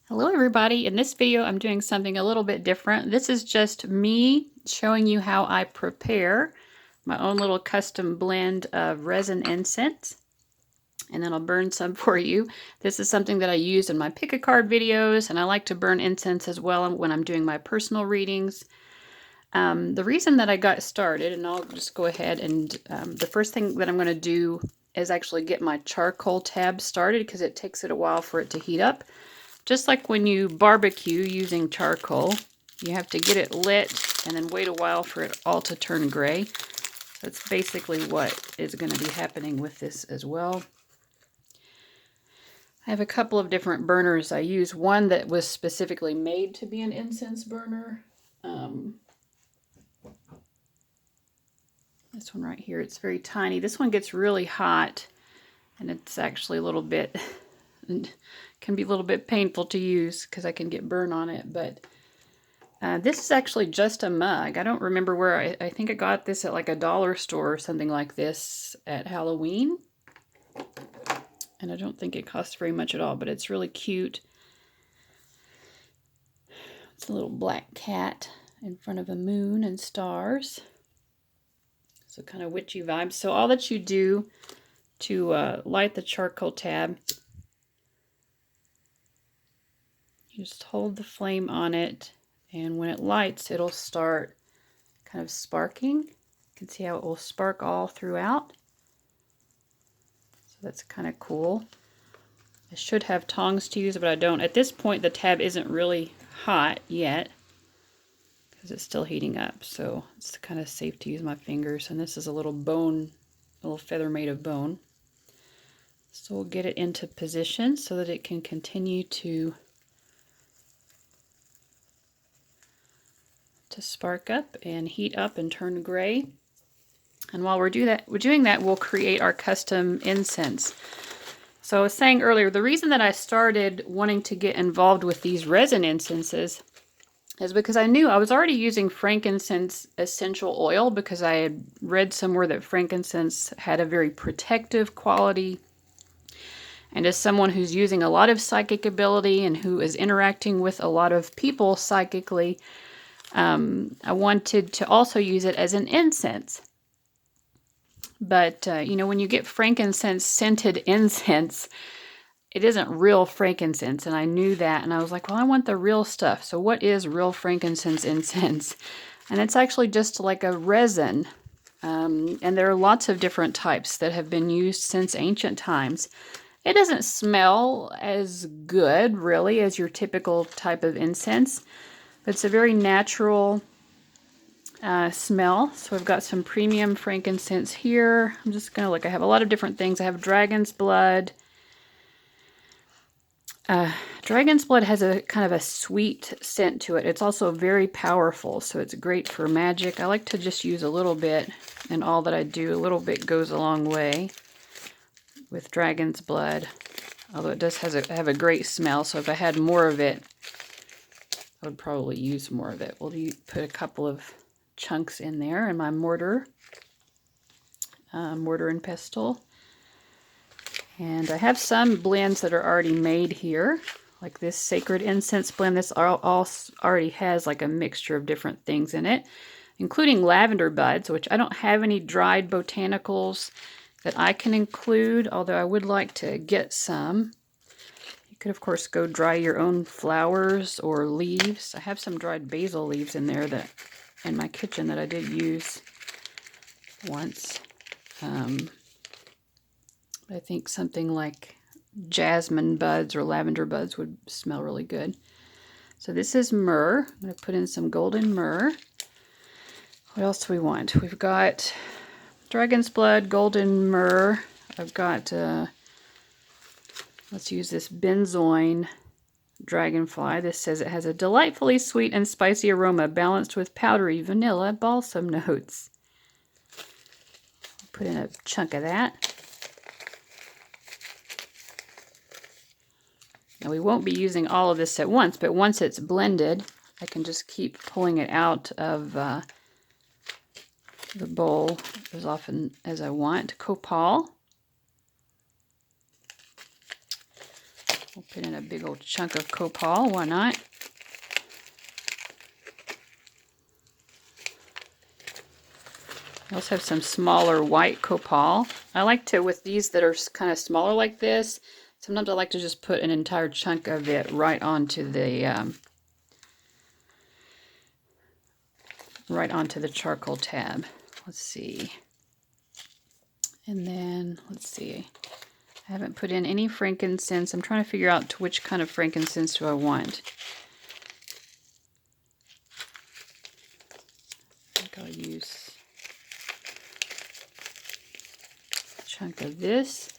Hello everybody, in this video I'm doing something a little bit different. This is just me showing you how I prepare my own little custom blend of resin incense, and then I'll burn some for you. This is something that I use in my pick a card videos, and I like to burn incense as well when I'm doing my personal readings. The reason that I got started, and I'll just go ahead and the first thing that I'm going to do is actually get my charcoal tab started because it takes it a while for it to heat up. Just like when you barbecue using charcoal, you have to get it lit and then wait a while for it all to turn gray. That's basically what is going to be happening with this as well. I have a couple of different burners. I use one that was specifically made to be an incense burner. This one right here, it's very tiny. This one gets really hot, and it's actually a little bit, can be a little bit painful to use because I can get burn on it. But this is actually just a mug. I don't remember where, I think I got this at like a dollar store or something like this at Halloween. And I don't think it costs very much at all, but it's really cute. It's a little black cat in front of a moon and stars. So kind of witchy vibes. So all that you do to light the charcoal tab, you just hold the flame on it, and when it lights, it'll start kind of sparking. You can see how it will spark all throughout. So that's kind of cool. I should have tongs to use, but I don't. At this point, the tab isn't really hot yet because it's still heating up. So it's kind of safe to use my fingers. And this is a little bone, a little feather made of bone. So we'll get it into position so that it can continue to spark up and heat up and turn gray. And while we're doing that, we'll create our custom incense. So I was saying earlier, the reason that I started wanting to get involved with these resin incenses is because I knew I was already using frankincense essential oil, because I had read somewhere that frankincense had a very protective quality. And as someone who's using a lot of psychic ability and who is interacting with a lot of people psychically, I wanted to also use it as an incense. But, you know, when you get frankincense scented incense, it isn't real frankincense. And I knew that. And I was like, well, I want the real stuff. So what is real frankincense incense? And it's actually just like a resin. And there are lots of different types that have been used since ancient times. It doesn't smell as good, really, as your typical type of incense. But it's a very natural smell. So I've got some premium frankincense here. I'm just going to look. I have a lot of different things. I have dragon's blood. Dragon's blood has a kind of a sweet scent to it. It's also very powerful, so it's great for magic. I like to just use a little bit in all that I do. A little bit goes a long way with dragon's blood, although it does have a great smell. So if I had more of it, I would probably use more of it. We'll put a couple of chunks in there in my mortar and pestle. And I have some blends that are already made here, like this sacred incense blend. This all already has like a mixture of different things in it, including lavender buds, which I don't have any dried botanicals that I can include, although I would like to get some. You could, of course, go dry your own flowers or leaves. I have some dried basil leaves in there that in my kitchen that I did use once. I think something like jasmine buds or lavender buds would smell really good. So this is myrrh. I'm going to put in some golden myrrh. What else do we want? We've got dragon's blood, golden myrrh. I've got, let's use this benzoin dragonfly. This says it has a delightfully sweet and spicy aroma balanced with powdery vanilla balsam notes. Put in a chunk of that. Now we won't be using all of this at once, but once it's blended, I can just keep pulling it out of the bowl as often as I want. Copal. We'll put in a big old chunk of copal, why not? I also have some smaller white copal. I like to, with these that are kind of smaller like this, sometimes I like to just put an entire chunk of it right onto the charcoal tab. Let's see. And then, let's see. I haven't put in any frankincense. I'm trying to figure out which kind of frankincense do I want. I think I'll use a chunk of this.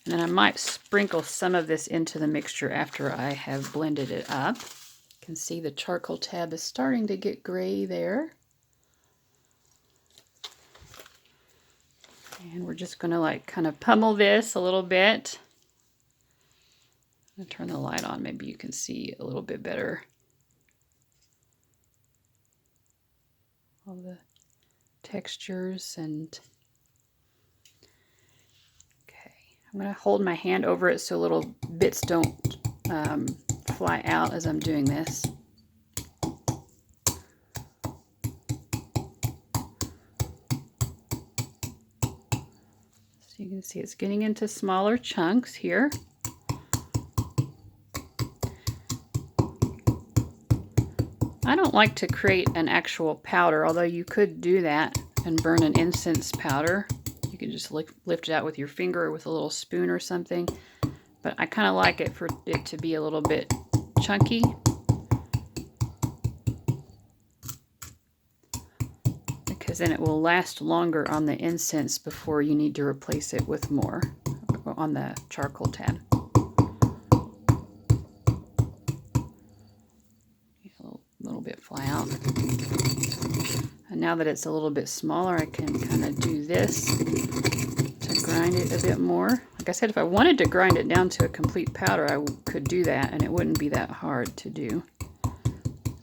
And then I might sprinkle some of this into the mixture after I have blended it up. You can see the charcoal tab is starting to get gray there. And we're just going to like kind of pummel this a little bit. I'm going to turn the light on. Maybe you can see a little bit better. All the textures and... Okay. I'm going to hold my hand over it so little bits don't fly out as I'm doing this. So you can see it's getting into smaller chunks here. I don't like to create an actual powder, although you could do that and burn an incense powder. You can just lift it out with your finger or with a little spoon or something. But I kind of like it for it to be a little bit chunky. Because then it will last longer on the incense before you need to replace it with more on the charcoal tab. A little bit fly out. And now that it's a little bit smaller, I can kind of do this to grind it a bit more. Like I said, if I wanted to grind it down to a complete powder, I could do that, and it wouldn't be that hard to do.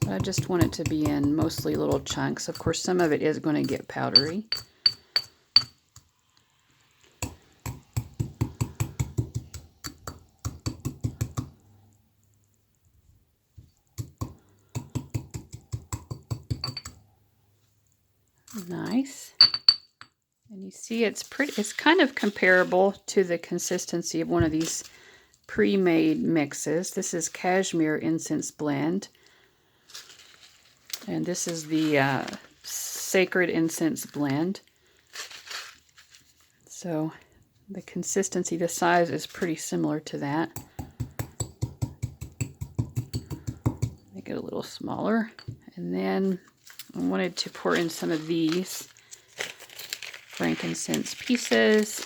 But I just want it to be in mostly little chunks. Of course, some of it is going to get powdery. Nice. And you see it's kind of comparable to the consistency of one of these pre-made mixes. This is Cashmere Incense Blend. And this is the Sacred Incense Blend. So the consistency, the size is pretty similar to that. Make it a little smaller. And then I wanted to pour in some of these frankincense pieces.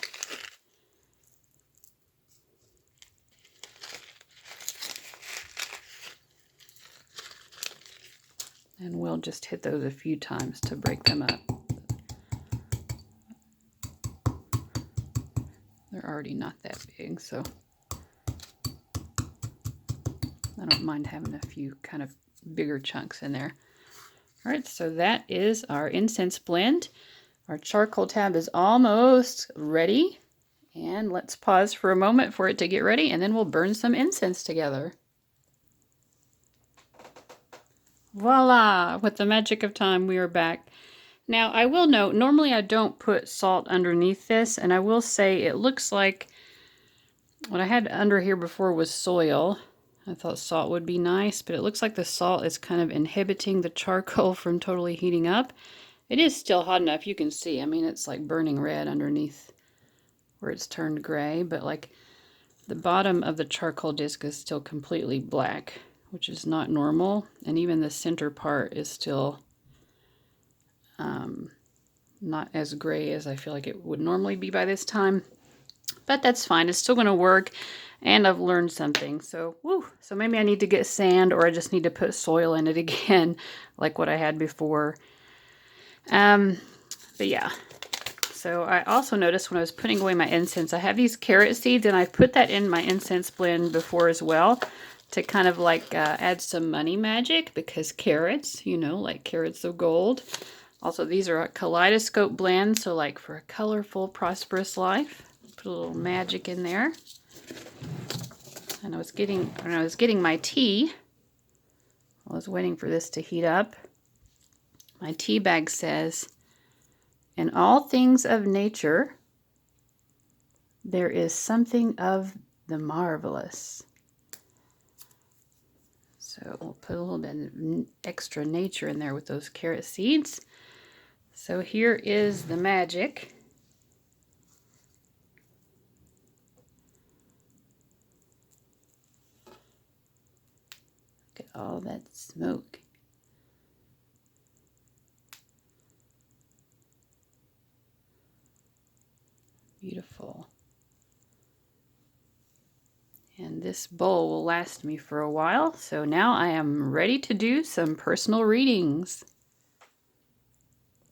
And we'll just hit those a few times to break them up. They're already not that big, so I don't mind having a few kind of bigger chunks in there. All right, so that is our incense blend. Our charcoal tab is almost ready. And let's pause for a moment for it to get ready, and then we'll burn some incense together. Voila! With the magic of time, we are back. Now, I will note, normally I don't put salt underneath this, and I will say it looks like what I had under here before was soil. I thought salt would be nice, but it looks like the salt is kind of inhibiting the charcoal from totally heating up. It is still hot enough, you can see. I mean, it's like burning red underneath where it's turned gray, but like the bottom of the charcoal disc is still completely black, which is not normal. And even the center part is still not as gray as I feel like it would normally be by this time. But that's fine. It's still going to work. And I've learned something. So, woo. So maybe I need to get sand, or I just need to put soil in it again, like what I had before. But yeah. So I also noticed when I was putting away my incense, I have these carrot seeds, and I put that in my incense blend before as well to kind of like add some money magic, because carrots, you know, like carrots of gold. Also, these are a kaleidoscope blend, so like for a colorful, prosperous life. Put a little magic in there. And when I was getting my tea, I was waiting for this to heat up. My tea bag says, "In all things of nature, there is something of the marvelous." So we'll put a little bit of extra nature in there with those carrot seeds. So here is the magic. Look at all that smoke. Beautiful. And this bowl will last me for a while. So now I am ready to do some personal readings.